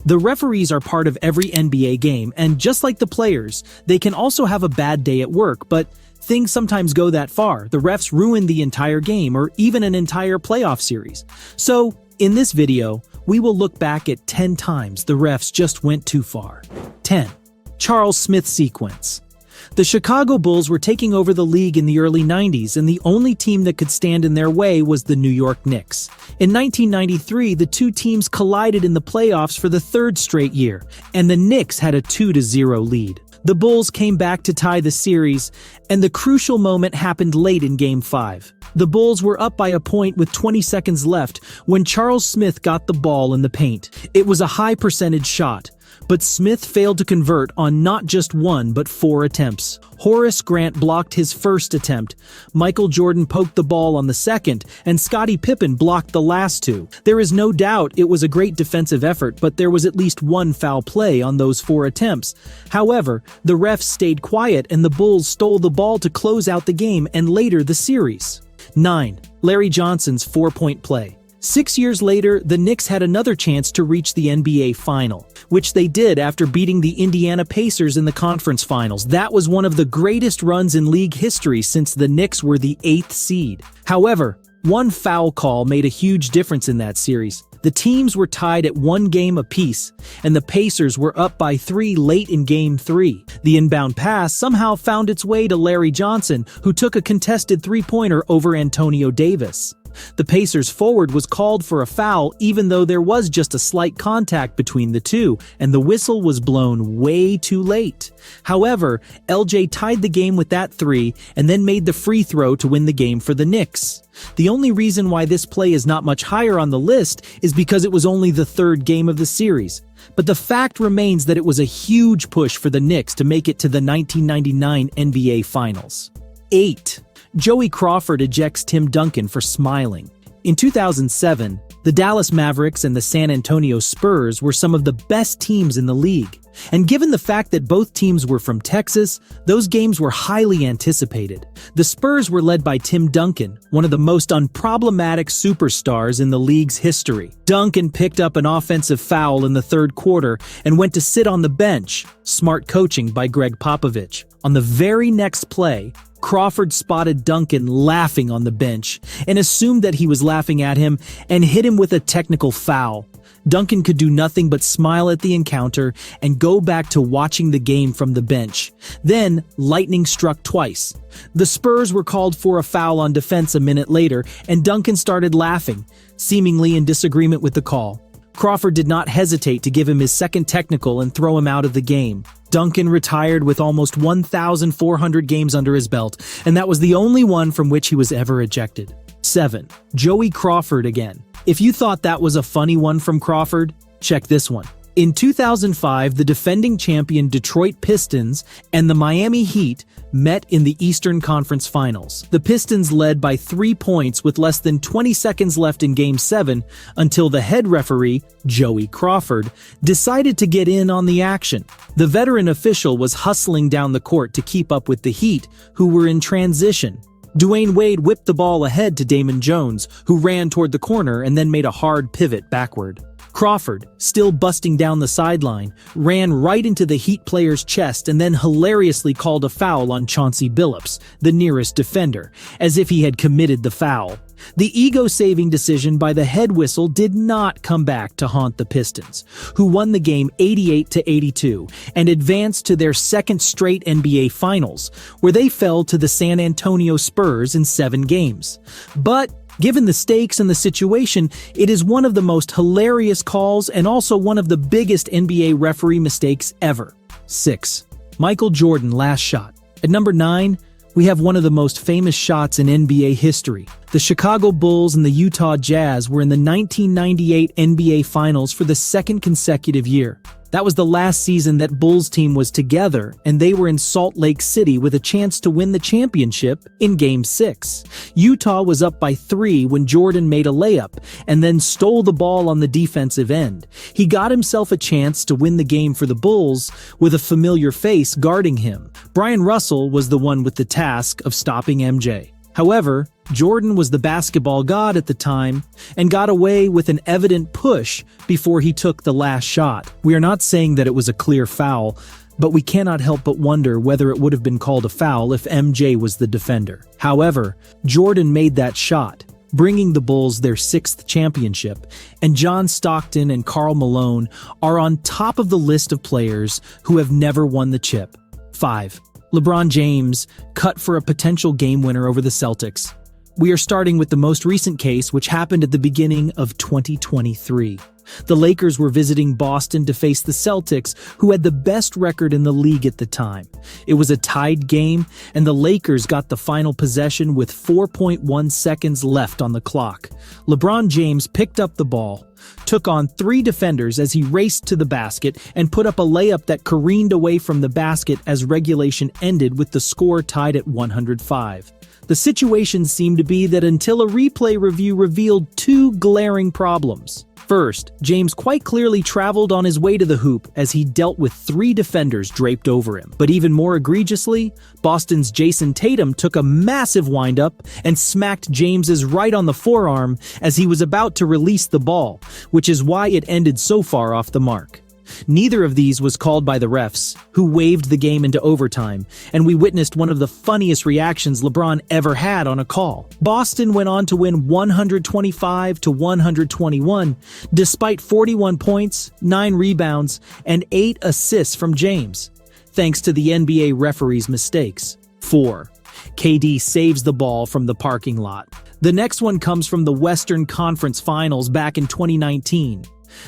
The referees are part of every NBA game, and just like the players, they can also have a bad day at work, but things sometimes go that far. The refs ruin the entire game or even an entire playoff series. So, in this video, we will look back at 10 times the refs just went too far. 10. Charles Smith sequence. The Chicago Bulls were taking over the league in the early 90s, and the only team that could stand in their way was the New York Knicks. In 1993, the two teams collided in the playoffs for the third straight year, and the Knicks had a 2-0 lead. The Bulls came back to tie the series, and the crucial moment happened late in Game 5. The Bulls were up by a point with 20 seconds left when Charles Smith got the ball in the paint. It was a high-percentage shot, but Smith failed to convert on not just one but 4 attempts. Horace Grant blocked his first attempt, Michael Jordan poked the ball on the second, and Scottie Pippen blocked the last 2. There is no doubt it was a great defensive effort, but there was at least one foul play on those 4 attempts. However, the refs stayed quiet and the Bulls stole the ball to close out the game and later the series. 9. Larry Johnson's 4-point play. 6 years later, the Knicks had another chance to reach the NBA Final, which they did after beating the Indiana Pacers in the conference finals. That was one of the greatest runs in league history since the Knicks were the 8th seed. However, one foul call made a huge difference in that series. The teams were tied at 1 game apiece, and the Pacers were up by 3 late in Game 3. The inbound pass somehow found its way to Larry Johnson, who took a contested three-pointer over Antonio Davis. The Pacers forward was called for a foul even though there was just a slight contact between the two, and the whistle was blown way too late. However, LJ tied the game with that 3 and then made the free throw to win the game for the Knicks. The only reason why this play is not much higher on the list is because it was only the 3rd game of the series. But the fact remains that it was a huge push for the Knicks to make it to the 1999 NBA Finals. 8. Joey Crawford ejects Tim Duncan for smiling. In 2007, the Dallas Mavericks and the San Antonio Spurs were some of the best teams in the league. And given the fact that both teams were from Texas, those games were highly anticipated. The Spurs were led by Tim Duncan, one of the most unproblematic superstars in the league's history. Duncan picked up an offensive foul in the 3rd quarter and went to sit on the bench, smart coaching by Greg Popovich. On the very next play, Crawford spotted Duncan laughing on the bench and assumed that he was laughing at him and hit him with a technical foul. Duncan could do nothing but smile at the encounter and go back to watching the game from the bench. Then, lightning struck twice. The Spurs were called for a foul on defense a minute later, and Duncan started laughing, seemingly in disagreement with the call. Crawford did not hesitate to give him his second technical and throw him out of the game. Duncan retired with almost 1,400 games under his belt, and that was the only one from which he was ever ejected. 7. Joey Crawford again. If you thought that was a funny one from Crawford, check this one. In 2005, the defending champion Detroit Pistons and the Miami Heat met in the Eastern Conference Finals. The Pistons led by 3 points with less than 20 seconds left in Game 7 until the head referee, Joey Crawford, decided to get in on the action. The veteran official was hustling down the court to keep up with the Heat, who were in transition. Dwayne Wade whipped the ball ahead to Damon Jones, who ran toward the corner and then made a hard pivot backward. Crawford, still busting down the sideline, ran right into the Heat player's chest and then hilariously called a foul on Chauncey Billups, the nearest defender, as if he had committed the foul. The ego-saving decision by the head whistle did not come back to haunt the Pistons, who won the game 88-82 and advanced to their 2nd straight NBA Finals, where they fell to the San Antonio Spurs in 7 games. But given the stakes and the situation, it is one of the most hilarious calls and also one of the biggest NBA referee mistakes ever. 6. Michael Jordan last shot. At number 9, we have one of the most famous shots in NBA history. The Chicago Bulls and the Utah Jazz were in the 1998 NBA Finals for the 2nd consecutive year. That was the last season that Bulls team was together, and they were in Salt Lake City with a chance to win the championship in Game 6. Utah was up by 3 when Jordan made a layup and then stole the ball on the defensive end. He got himself a chance to win the game for the Bulls with a familiar face guarding him. Brian Russell was the one with the task of stopping MJ. However, Jordan was the basketball god at the time and got away with an evident push before he took the last shot. We are not saying that it was a clear foul, but we cannot help but wonder whether it would have been called a foul if MJ was the defender. However, Jordan made that shot, bringing the Bulls their 6th championship, and John Stockton and Karl Malone are on top of the list of players who have never won the chip. 5. LeBron James cut for a potential game winner over the Celtics. We are starting with the most recent case, which happened at the beginning of 2023. The Lakers were visiting Boston to face the Celtics, who had the best record in the league at the time. It was a tied game, and the Lakers got the final possession with 4.1 seconds left on the clock. LeBron James picked up the ball, took on 3 defenders as he raced to the basket, and put up a layup that careened away from the basket as regulation ended with the score tied at 105. The situation seemed to be that until a replay review revealed 2 glaring problems. First, James quite clearly traveled on his way to the hoop as he dealt with 3 defenders draped over him. But even more egregiously, Boston's Jason Tatum took a massive windup and smacked James's right on the forearm as he was about to release the ball, which is why it ended so far off the mark. Neither of these was called by the refs, who waved the game into overtime, and we witnessed one of the funniest reactions LeBron ever had on a call. Boston went on to win 125-121, despite 41 points, 9 rebounds, and 8 assists from James, thanks to the NBA referees' mistakes. 4. KD saves the ball from the parking lot. The next one comes from the Western Conference Finals back in 2019.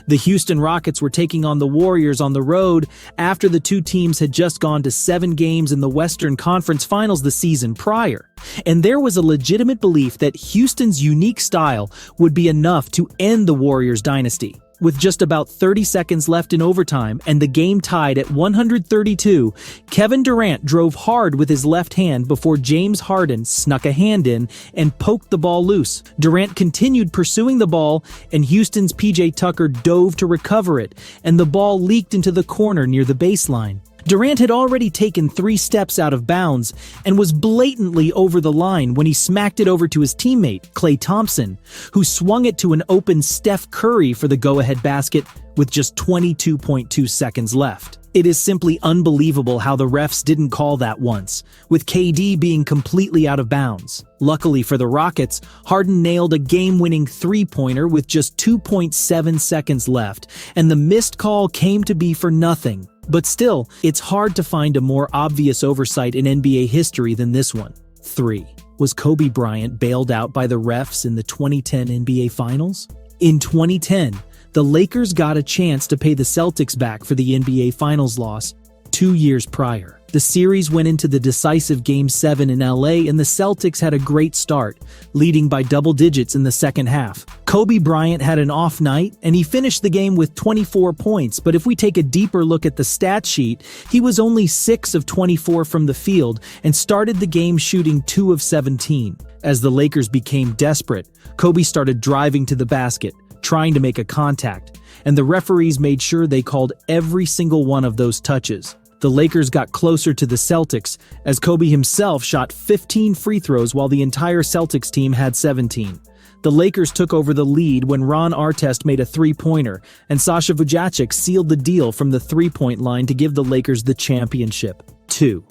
The Houston Rockets were taking on the Warriors on the road after the 2 teams had just gone to 7 games in the Western Conference Finals the season prior. And there was a legitimate belief that Houston's unique style would be enough to end the Warriors' dynasty. With just about 30 seconds left in overtime and the game tied at 132, Kevin Durant drove hard with his left hand before James Harden snuck a hand in and poked the ball loose. Durant continued pursuing the ball, and Houston's PJ Tucker dove to recover it, and the ball leaked into the corner near the baseline. Durant had already taken 3 steps out of bounds and was blatantly over the line when he smacked it over to his teammate, Klay Thompson, who swung it to an open Steph Curry for the go-ahead basket with just 22.2 seconds left. It is simply unbelievable how the refs didn't call that once, with KD being completely out of bounds. Luckily for the Rockets, Harden nailed a game-winning 3-pointer with just 2.7 seconds left, and the missed call came to be for nothing. But still, it's hard to find a more obvious oversight in NBA history than this one. 3. Was Kobe Bryant bailed out by the refs in the 2010 NBA Finals? In 2010, the Lakers got a chance to pay the Celtics back for the NBA Finals loss 2 years prior. The series went into the decisive Game 7 in LA, and the Celtics had a great start, leading by double digits in the second half. Kobe Bryant had an off night, and he finished the game with 24 points, but if we take a deeper look at the stat sheet, he was only 6 of 24 from the field and started the game shooting 2 of 17. As the Lakers became desperate, Kobe started driving to the basket, trying to make a contact, and the referees made sure they called every single one of those touches. The Lakers got closer to the Celtics as Kobe himself shot 15 free throws while the entire Celtics team had 17. The Lakers took over the lead when Ron Artest made a 3-pointer, and Sasha Vujacic sealed the deal from the 3-point line to give the Lakers the championship. 2.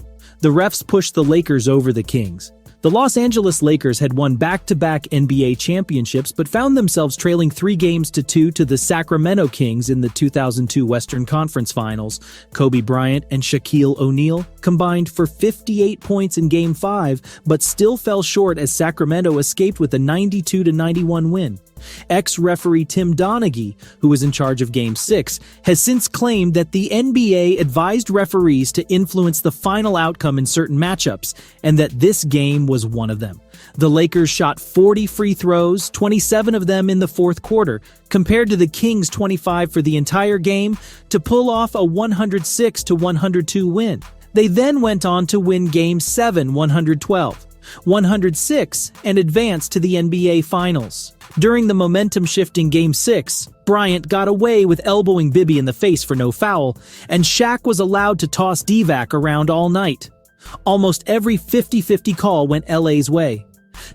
The refs pushed the Lakers over the Kings. The Los Angeles Lakers had won back-to-back NBA championships but found themselves trailing 3-2 to the Sacramento Kings in the 2002 Western Conference Finals. Kobe Bryant and Shaquille O'Neal combined for 58 points in Game 5, but still fell short as Sacramento escaped with a 92-91 win. Ex-referee Tim Donaghy, who was in charge of Game 6, has since claimed that the NBA advised referees to influence the final outcome in certain matchups, and that this game was one of them. The Lakers shot 40 free throws, 27 of them in the fourth quarter, compared to the Kings' 25 for the entire game, to pull off a 106-102 win. They then went on to win Game 7 112-106 and advance to the NBA Finals. During the momentum-shifting Game 6, Bryant got away with elbowing Bibby in the face for no foul, and Shaq was allowed to toss Divac around all night. Almost every 50-50 call went LA's way.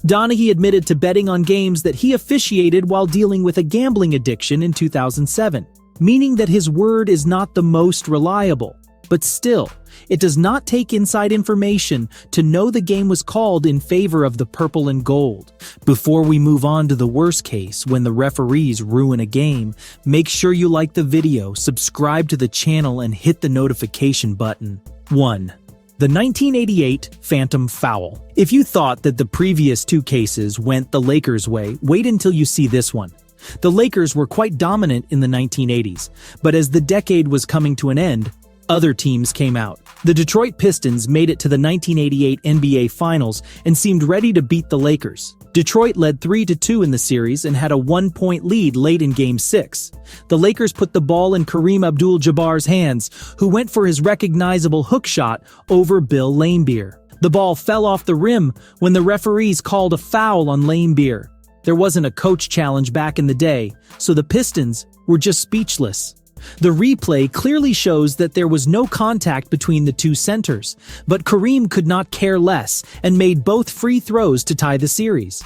Donaghy admitted to betting on games that he officiated while dealing with a gambling addiction in 2007, meaning that his word is not the most reliable. But still, it does not take inside information to know the game was called in favor of the purple and gold. Before we move on to the worst case, when the referees ruin a game, make sure you like the video, subscribe to the channel, and hit the notification button. 1. The 1988 Phantom Foul. If you thought that the previous two cases went the Lakers' way, wait until you see this one. The Lakers were quite dominant in the 1980s, but as the decade was coming to an end, other teams came out. The Detroit Pistons made it to the 1988 NBA Finals and seemed ready to beat the Lakers. Detroit led 3-2 in the series and had a 1-point lead late in Game 6. The Lakers put the ball in Kareem Abdul-Jabbar's hands, who went for his recognizable hook shot over Bill Laimbeer. The ball fell off the rim when the referees called a foul on Laimbeer. There wasn't a coach challenge back in the day, so the Pistons were just speechless. The replay clearly shows that there was no contact between the two centers, but Kareem could not care less and made both free throws to tie the series.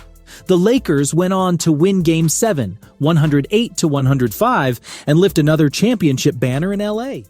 The Lakers went on to win Game 7, 108-105, and lift another championship banner in LA.